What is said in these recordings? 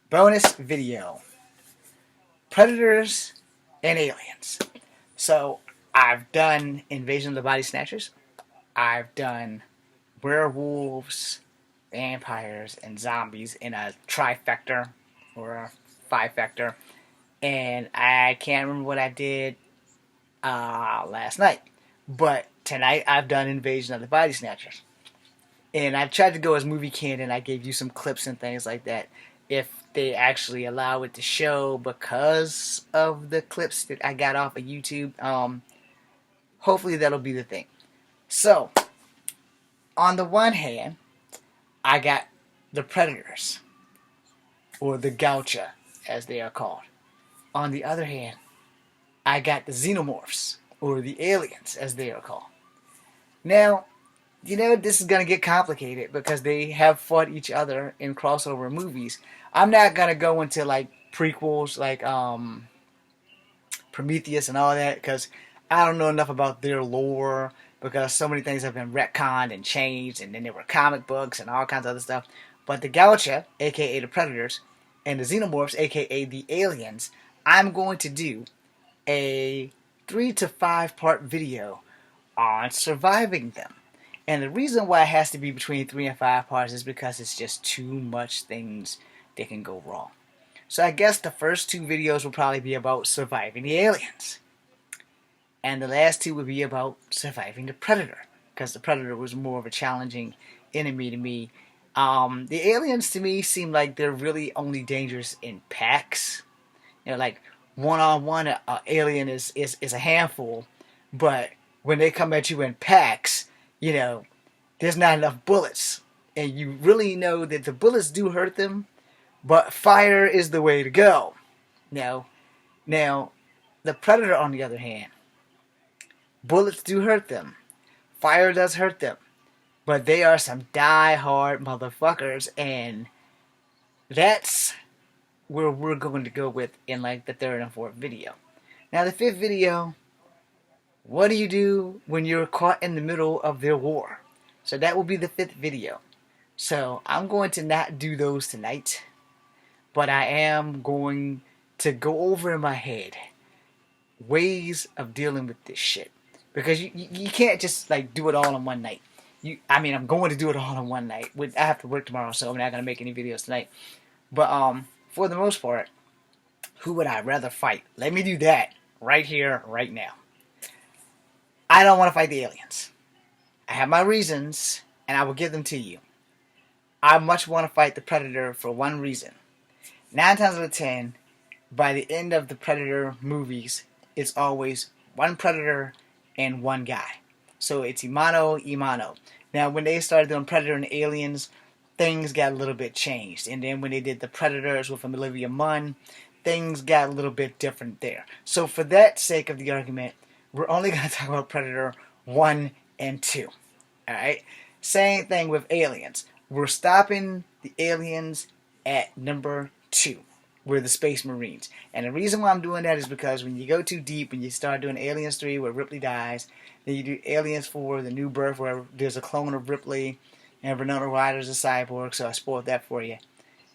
Bonus video. Predators and aliens. So I've done Invasion of the Body Snatchers. I've done werewolves, vampires, and zombies in a trifecta or a five-factor. And I can't remember what I did last night. But tonight I've done Invasion of the Body Snatchers. And I tried to go as movie canon. I gave you some clips and things like that. If they actually allow it to show because of the clips that I got off of YouTube, hopefully that'll be the thing. So, on the one hand, I got the Predators, or the Gaucha, as they are called. On the other hand, I got the Xenomorphs, or the Aliens, as they are called. Now, this is going to get complicated because they have fought each other in crossover movies. I'm not going to go into like prequels like Prometheus and all that because I don't know enough about their lore because so many things have been retconned and changed, and then there were comic books and all kinds of other stuff. But the Gaucha, aka the Predators, and the Xenomorphs, aka the Aliens, I'm going to do a 3 to 5 part video on surviving them. And the reason why it has to be between 3 and 5 parts is because it's just too much things that can go wrong. So I guess the first 2 videos will probably be about surviving the aliens. And the last 2 would be about surviving the Predator. Because the Predator was more of a challenging enemy to me. The aliens to me seem like they're really only dangerous in packs. Like one-on-one, an alien is a handful. But when they come at you in packs, there's not enough bullets. And you really know that the bullets do hurt them, but fire is the way to go. Now, the Predator, on the other hand, bullets do hurt them. Fire does hurt them. But they are some die-hard motherfuckers, and that's where we're going to go with in like the 3rd and 4th video. Now, the 5th video, what do you do when you're caught in the middle of their war? So that will be the 5th video. So I'm going to not do those tonight, but I am going to go over in my head ways of dealing with this shit. Because you can't just like do it all in one night. I'm going to do it all in one night. I have to work tomorrow, so I'm not going to make any videos tonight. But for the most part, who would I rather fight? Let me do that right here, right now. I don't want to fight the aliens. I have my reasons, and I will give them to you. I much want to fight the Predator for one reason. 9 times out of 10, by the end of the Predator movies, it's always one Predator and one guy. So it's Imano, Imano. Now, when they started doing Predator and Aliens, things got a little bit changed. And then when they did the Predators with Olivia Munn, things got a little bit different there. So for that sake of the argument, we're only going to talk about Predator 1 and 2. Alright? Same thing with Aliens. We're stopping the Aliens at number 2. We're the Space Marines. And the reason why I'm doing that is because when you go too deep and you start doing Aliens 3 where Ripley dies, then you do Aliens 4, The New Birth, where there's a clone of Ripley, and Winona Ryder's a cyborg, so I spoiled that for you.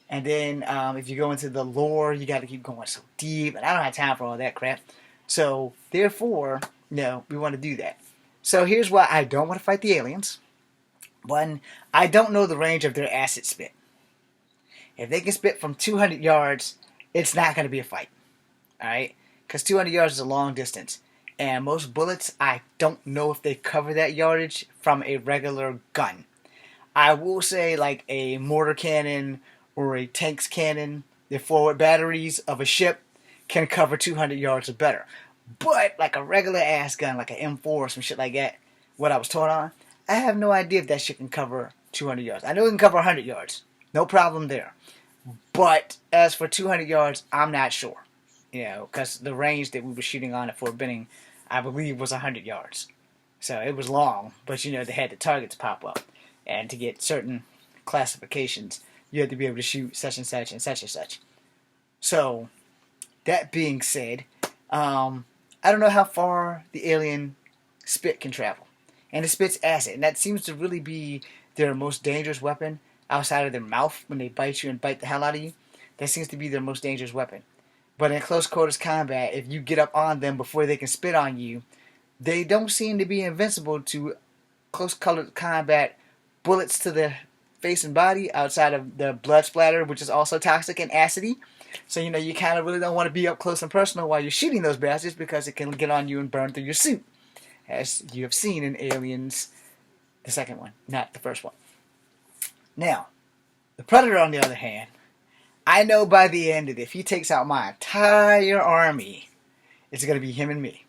And then if you go into the lore, you got to keep going so deep, and I don't have time for all that crap. So, therefore, we want to do that. So here's why I don't want to fight the aliens. One, I don't know the range of their acid spit. If they can spit from 200 yards, it's not going to be a fight. Alright? Because 200 yards is a long distance. And most bullets, I don't know if they cover that yardage from a regular gun. I will say like a mortar cannon or a tank's cannon, the forward batteries of a ship can cover 200 yards or better. But like a regular ass gun, like an M4 or some shit like that, what I was taught on, I have no idea if that shit can cover 200 yards. I know it can cover 100 yards. No problem there. But as for 200 yards, I'm not sure. Because the range that we were shooting on at Fort Benning, I believe, was 100 yards. So it was long, but they had the targets pop up. And to get certain classifications, you had to be able to shoot such and such and such and such. So, that being said, I don't know how far the alien spit can travel. And it spits acid, and that seems to really be their most dangerous weapon outside of their mouth when they bite you and bite the hell out of you. that seems to be their most dangerous weapon. But in close quarters combat, if you get up on them before they can spit on you, they don't seem to be invincible to close quarters combat bullets to the face and body outside of the blood splatter, which is also toxic and acidy. So, you kind of really don't want to be up close and personal while you're shooting those bastards because it can get on you and burn through your suit, as you have seen in Aliens, the second one, not the first one. Now, the Predator, on the other hand, I know by the end that if he takes out my entire army, it's going to be him and me.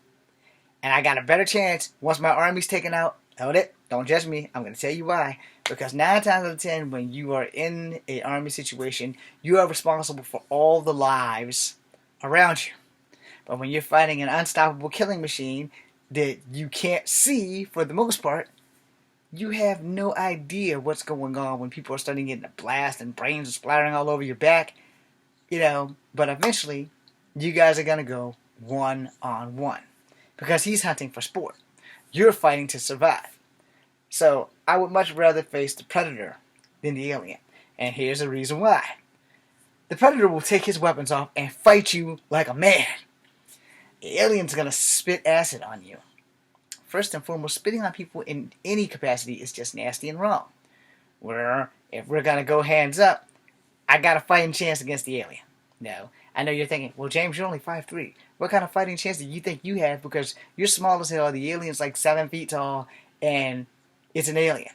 And I got a better chance once my army's taken out. Hold it. Don't judge me. I'm going to tell you why. Because 9 times out of 10, when you are in an army situation, you are responsible for all the lives around you. But when you're fighting an unstoppable killing machine that you can't see for the most part, you have no idea what's going on when people are starting getting a blast and brains are splattering all over your back. But eventually, you guys are going to go one-on-one. Because he's hunting for sport. You're fighting to survive. So, I would much rather face the Predator than the alien. And here's the reason why. The Predator will take his weapons off and fight you like a man. The alien's going to spit acid on you. First and foremost, spitting on people in any capacity is just nasty and wrong. Where, if we're going to go hands up, I got a fighting chance against the alien. No. I know you're thinking, well, James, you're only 5'3". What kind of fighting chance do you think you have? Because you're small as hell, the alien's like 7 feet tall, and it's an alien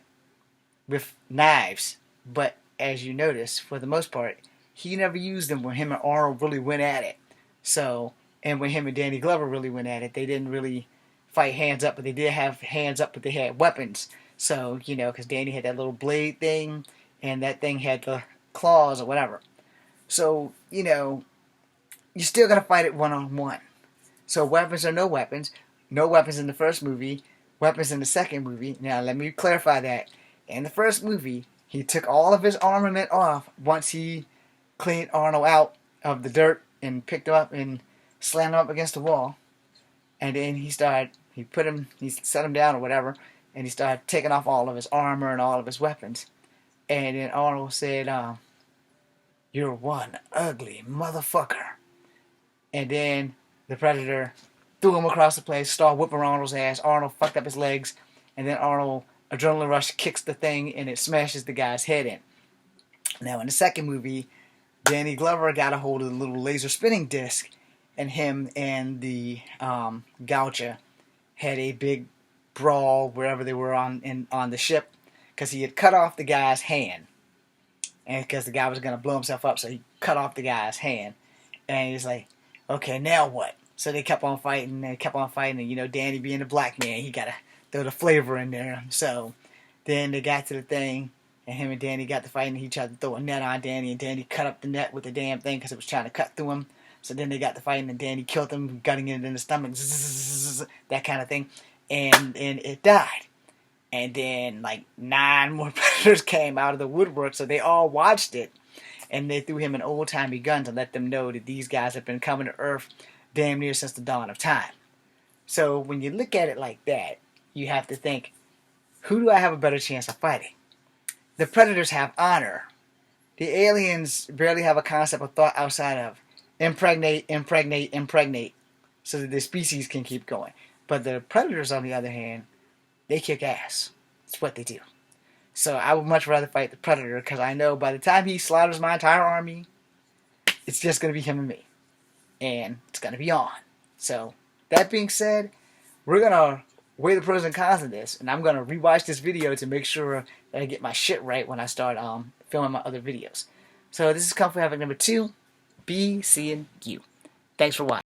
with knives. But as you notice, for the most part, he never used them when him and Arnold really went at it. So, and when him and Danny Glover really went at it, they didn't really fight hands up, but they did have hands up, but they had weapons. So, because Danny had that little blade thing, and that thing had the claws or whatever. So, you're still going to fight it one-on-one. So weapons or no weapons in the first movie, weapons in the second movie. Now, let me clarify that. In the first movie, he took all of his armament off once he cleaned Arnold out of the dirt and picked him up and slammed him up against the wall. And then he set him down or whatever, and he started taking off all of his armor and all of his weapons. And then Arnold said, "You're one ugly motherfucker." And then the Predator threw him across the place, started whipping Arnold's ass. Arnold fucked up his legs, and then Arnold, adrenaline rush, kicks the thing, and it smashes the guy's head in. Now, in the second movie, Danny Glover got a hold of the little laser spinning disc, and him and the Gaucher had a big brawl wherever they were on the ship, because he had cut off the guy's hand, and because the guy was going to blow himself up, so he cut off the guy's hand, and he's like, okay, now what? So they kept on fighting, and Danny being a black man, he got to throw the flavor in there. So then they got to the thing, and him and Danny got to fighting, and he tried to throw a net on Danny, and Danny cut up the net with the damn thing because it was trying to cut through him. So then they got to fighting, and Danny killed him, gutting it in the stomach, that kind of thing, and it died. And then, 9 more Predators came out of the woodwork, so they all watched it. And they threw him an old-timey gun to let them know that these guys have been coming to Earth damn near since the dawn of time. So when you look at it like that, you have to think, who do I have a better chance of fighting? The Predators have honor. The aliens barely have a concept of thought outside of impregnate, impregnate, impregnate, so that the species can keep going. But the Predators, on the other hand, they kick ass. It's what they do. So I would much rather fight the Predator, because I know by the time he slaughters my entire army, it's just going to be him and me. And it's going to be on. So, that being said, we're going to weigh the pros and cons of this, and I'm going to rewatch this video to make sure that I get my shit right when I start filming my other videos. So this is Kung Fu Havoc number 2. Be seeing you. Thanks for watching.